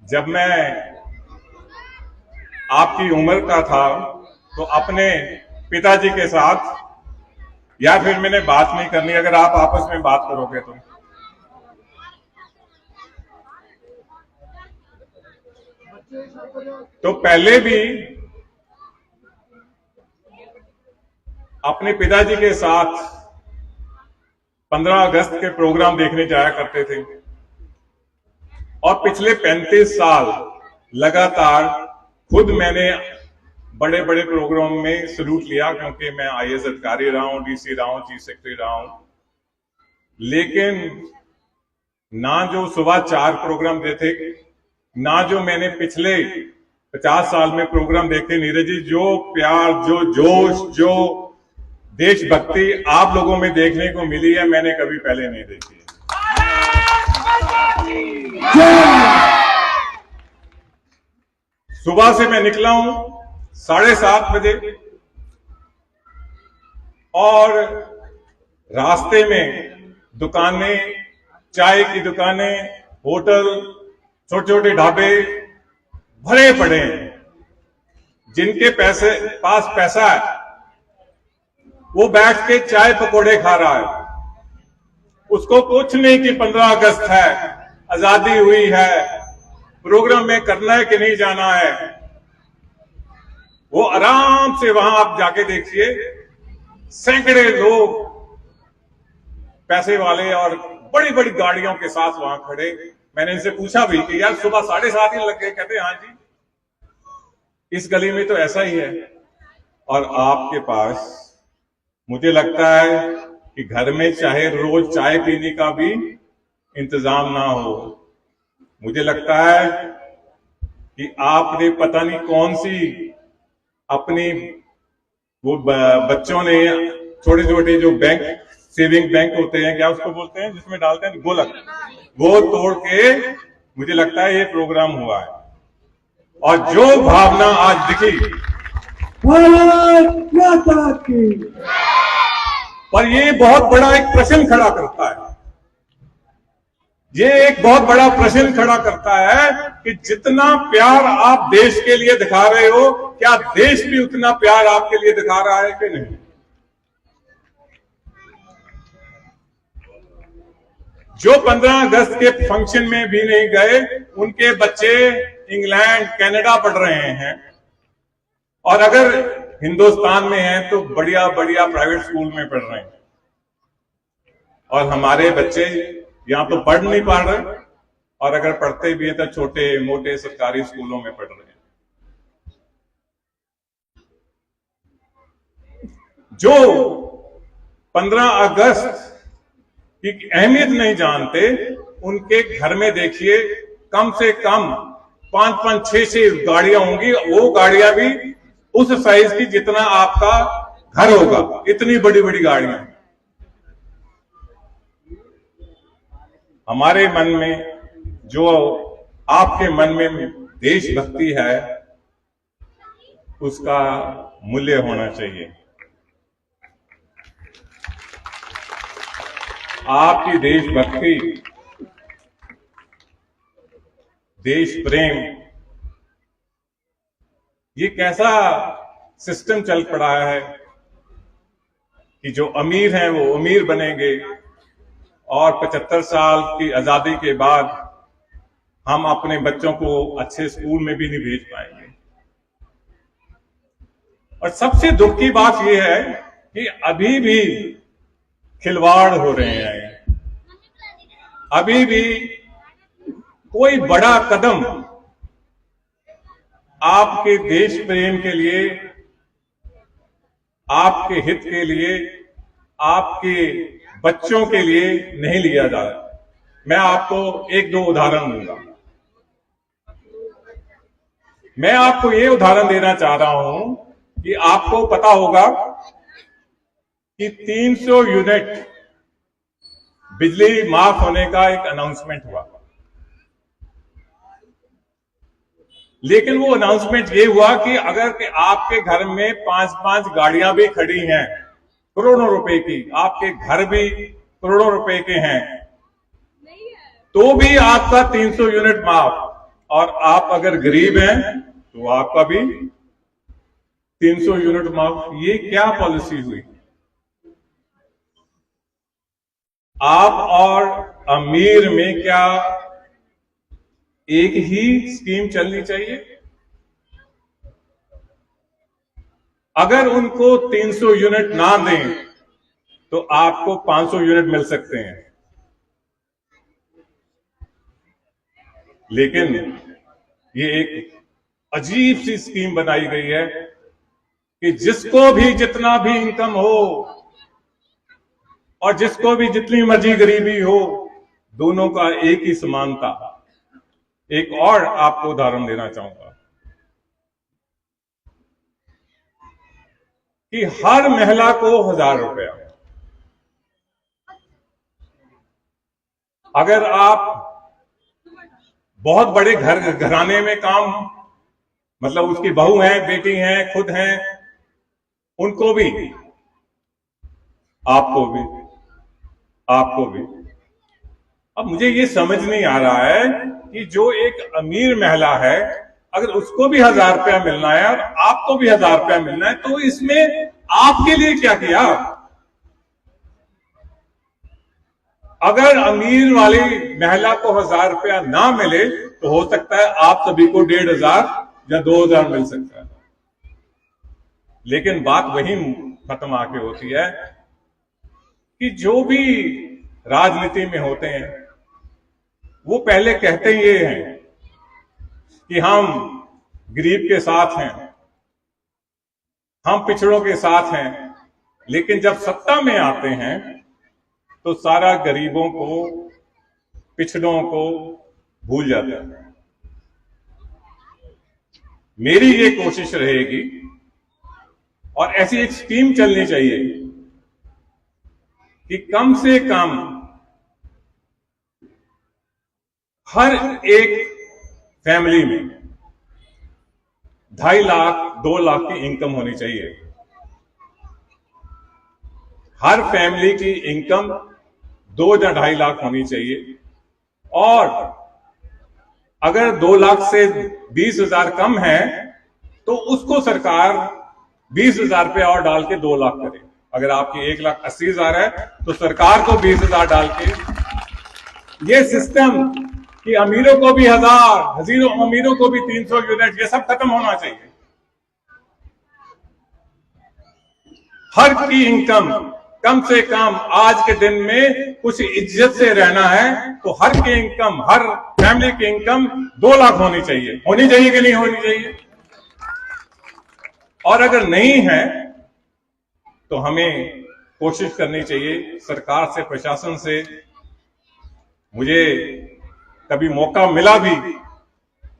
जब मैं आपकी उम्र का था तो अपने पिताजी के साथ, या फिर मैंने बात नहीं करनी, अगर आप आपस में बात करोगे तो पहले भी अपने पिताजी के साथ 15 अगस्त के प्रोग्राम देखने जाया करते थे और पिछले 35 साल लगातार खुद मैंने बड़े बड़े प्रोग्राम में सल्यूट लिया, क्योंकि मैं आईएएस अधिकारी रहा हूं, डीसी रहा हूं, चीफ सेक्रेटरी रहा हूं। लेकिन ना जो सुबह 4 प्रोग्राम देखे, ना जो मैंने पिछले 50 साल में प्रोग्राम देखे, नीरज जी, जो प्यार, जो जोश, जो देशभक्ति आप लोगों में देखने को मिली है, मैंने कभी पहले नहीं देखी है। सुबह से मैं निकला हूं 7:30 बजे और रास्ते में दुकानें, चाय की दुकानें, होटल, छोटे छोटे ढाबे भरे पड़े हैं। जिनके पास पैसा है वो बैठ के चाय पकौड़े खा रहा है, उसको कुछ नहीं कि 15 अगस्त है, आजादी हुई है, प्रोग्राम में करना है कि नहीं जाना है। वो आराम से वहां आप जाके देखिए, सैकड़े लोग पैसे वाले और बड़ी बड़ी गाड़ियों के साथ वहां खड़े। मैंने इनसे पूछा भी कि यार सुबह 7:30 ही लग गए। कहते हाँ जी, इस गली में तो ऐसा ही है। और आपके पास मुझे लगता है कि घर में चाहे रोज चाय पीने का भी इंतजाम ना हो, मुझे लगता है कि आपने पता नहीं कौन सी अपनी वो बच्चों ने छोटे छोटे जो बैंक, सेविंग बैंक होते हैं, क्या उसको बोलते हैं, जिसमें डालते हैं गोलक, वो तोड़ के मुझे लगता है ये प्रोग्राम हुआ है। और जो भावना आज दिखी, भारत माता की, पर ये बहुत बड़ा एक प्रश्न खड़ा करता है, ये एक बहुत बड़ा प्रश्न खड़ा करता है कि जितना प्यार आप देश के लिए दिखा रहे हो, क्या देश भी उतना प्यार आपके लिए दिखा रहा है कि नहीं। जो 15 अगस्त के फंक्शन में भी नहीं गए, उनके बच्चे इंग्लैंड, कनाडा पढ़ रहे हैं, और अगर हिंदुस्तान में हैं तो बढ़िया बढ़िया प्राइवेट स्कूल में पढ़ रहे हैं। और हमारे बच्चे यहां तो पढ़ नहीं पा रहे, और अगर पढ़ते भी हैं तो छोटे मोटे सरकारी स्कूलों में पढ़ रहे हैं। जो 15 अगस्त की अहमियत नहीं जानते, उनके घर में देखिए कम से कम 5-5, 6-6 गाड़ियां होंगी। वो गाड़ियां भी उस साइज की जितना आपका घर होगा, इतनी बड़ी बड़ी गाड़ियां। हमारे मन में, जो आपके मन में देशभक्ति है, उसका मूल्य होना चाहिए। आपकी देशभक्ति, देश प्रेम, ये कैसा सिस्टम चल पड़ा है कि जो अमीर हैं वो अमीर बनेंगे, और 75 साल की आजादी के बाद हम अपने बच्चों को अच्छे स्कूल में भी नहीं भेज पाएंगे। और सबसे दुख की बात यह है कि अभी भी खिलवाड़ हो रहे हैं, अभी भी कोई बड़ा कदम आपके देश प्रेम के लिए, आपके हित के लिए, आपके बच्चों के लिए नहीं लिया जा रहा। मैं आपको 1-2 उदाहरण दूंगा। मैं आपको ये उदाहरण देना चाह रहा हूं कि आपको पता होगा कि 300 यूनिट बिजली माफ होने का एक अनाउंसमेंट हुआ, लेकिन वो अनाउंसमेंट ये हुआ कि अगर कि आपके घर में 5-5 गाड़ियां भी खड़ी हैं करोड़ों रुपए की, आपके घर भी करोड़ों रुपए के हैं, तो भी आपका 300 यूनिट माफ। और आप अगर गरीब हैं तो आपका भी 300 यूनिट माफ। ये क्या पॉलिसी हुई? आप और अमीर में क्या एक ही स्कीम चलनी चाहिए? अगर उनको 300 यूनिट ना दें तो आपको 500 यूनिट मिल सकते हैं। लेकिन ये एक अजीब सी स्कीम बनाई गई है कि जिसको भी जितना भी इनकम हो और जिसको भी जितनी मर्जी गरीबी हो, दोनों का एक ही समानता। एक और आपको उदाहरण देना चाहूंगा कि हर महिला को 1000 रुपया। अगर आप बहुत बड़े घराने में काम, मतलब उसकी बहू हैं, बेटी हैं, खुद हैं, उनको भी, आपको भी। अब मुझे ये समझ नहीं आ रहा है कि जो एक अमीर महिला है, अगर उसको भी 1000 रुपया मिलना है और आपको भी 1000 रुपया मिलना है, तो इसमें आपके लिए क्या किया? अगर अमीर वाली महिला को 1000 रुपया ना मिले तो हो सकता है आप सभी को 1500 या 2000 मिल सकता है। लेकिन बात वही खत्म आके होती है कि जो भी राजनीति में होते हैं वो पहले कहते ये हैं कि हम गरीब के साथ हैं, हम पिछड़ों के साथ हैं, लेकिन जब सत्ता में आते हैं तो सारा गरीबों को, पिछड़ों को भूल जाते हैं। मेरी ये कोशिश रहेगी और ऐसी एक स्कीम चलनी चाहिए कि कम से कम हर एक फैमिली में 2.5 लाख 2 लाख की इनकम होनी चाहिए। हर फैमिली की इनकम 2 या 2.5 लाख होनी चाहिए। और अगर 2 लाख से 20,000 कम है तो उसको सरकार 20,000 रुपया और डाल के 2 लाख करे। अगर आपकी 1,80,000 है तो सरकार को 20,000 डाल के, ये सिस्टम कि अमीरों को भी 1000, अमीरों को भी 300 यूनिट, ये सब खत्म होना चाहिए। हर की इनकम कम से कम आज के दिन में कुछ इज्जत से रहना है तो हर की इनकम, हर फैमिली की इनकम 2 लाख होनी चाहिए। होनी चाहिए कि नहीं होनी चाहिए? और अगर नहीं है तो हमें कोशिश करनी चाहिए सरकार से, प्रशासन से। मुझे कभी मौका मिला भी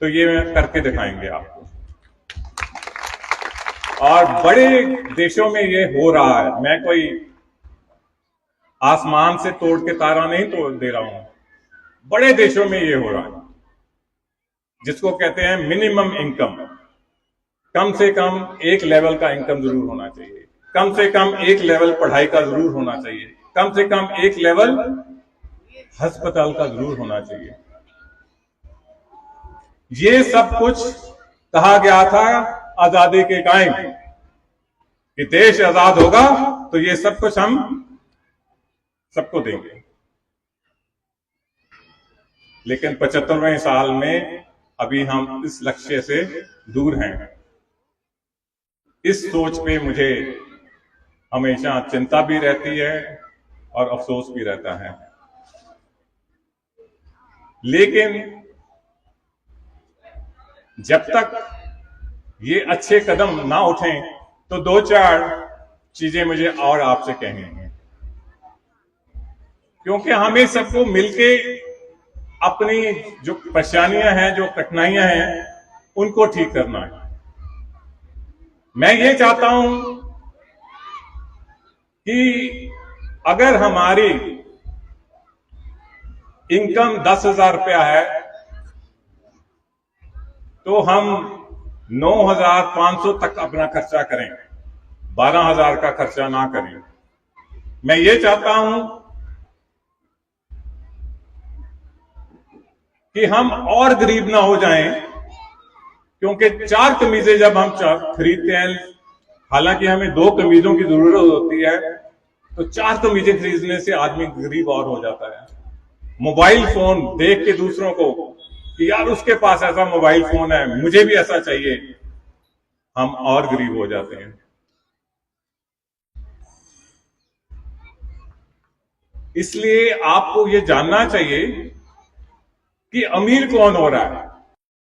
तो ये मैं करके दिखाएंगे आपको। और बड़े देशों में ये हो रहा है। मैं कोई आसमान से तोड़ के तारा नहीं तोड़ दे रहा हूं। बड़े देशों में ये हो रहा है, जिसको कहते हैं मिनिमम इनकम। कम से कम एक लेवल का इनकम जरूर होना चाहिए, कम से कम एक लेवल पढ़ाई का जरूर होना चाहिए, कम से कम एक लेवल अस्पताल का जरूर होना चाहिए। ये सब कुछ कहा गया था आजादी के टाइम कि देश आजाद होगा तो ये सब कुछ हम सबको देंगे। लेकिन 75वें साल में अभी हम इस लक्ष्य से दूर हैं। इस सोच पे मुझे हमेशा चिंता भी रहती है और अफसोस भी रहता है। लेकिन जब तक ये अच्छे कदम ना उठें तो 2-4 चीजें मुझे और आपसे कहनी है, क्योंकि हमें सबको मिलके अपनी जो परेशानियां हैं, जो कठिनाइयां हैं, उनको ठीक करना है। मैं ये चाहता हूं कि अगर हमारी इनकम 10,000 रुपया है तो हम 9,500 तक अपना खर्चा करें, 12,000 का खर्चा ना करें। मैं ये चाहता हूं कि हम और गरीब ना हो जाएं, क्योंकि 4 कमीजें जब हम खरीदते हैं, हालांकि हमें 2 कमीजों की जरूरत होती है, तो 4 कमीजें खरीदने से आदमी गरीब और हो जाता है। मोबाइल फोन देख के दूसरों को कि यार उसके पास ऐसा मोबाइल फोन है, मुझे भी ऐसा चाहिए, हम और गरीब हो जाते हैं। इसलिए आपको यह जानना चाहिए कि अमीर कौन हो रहा है।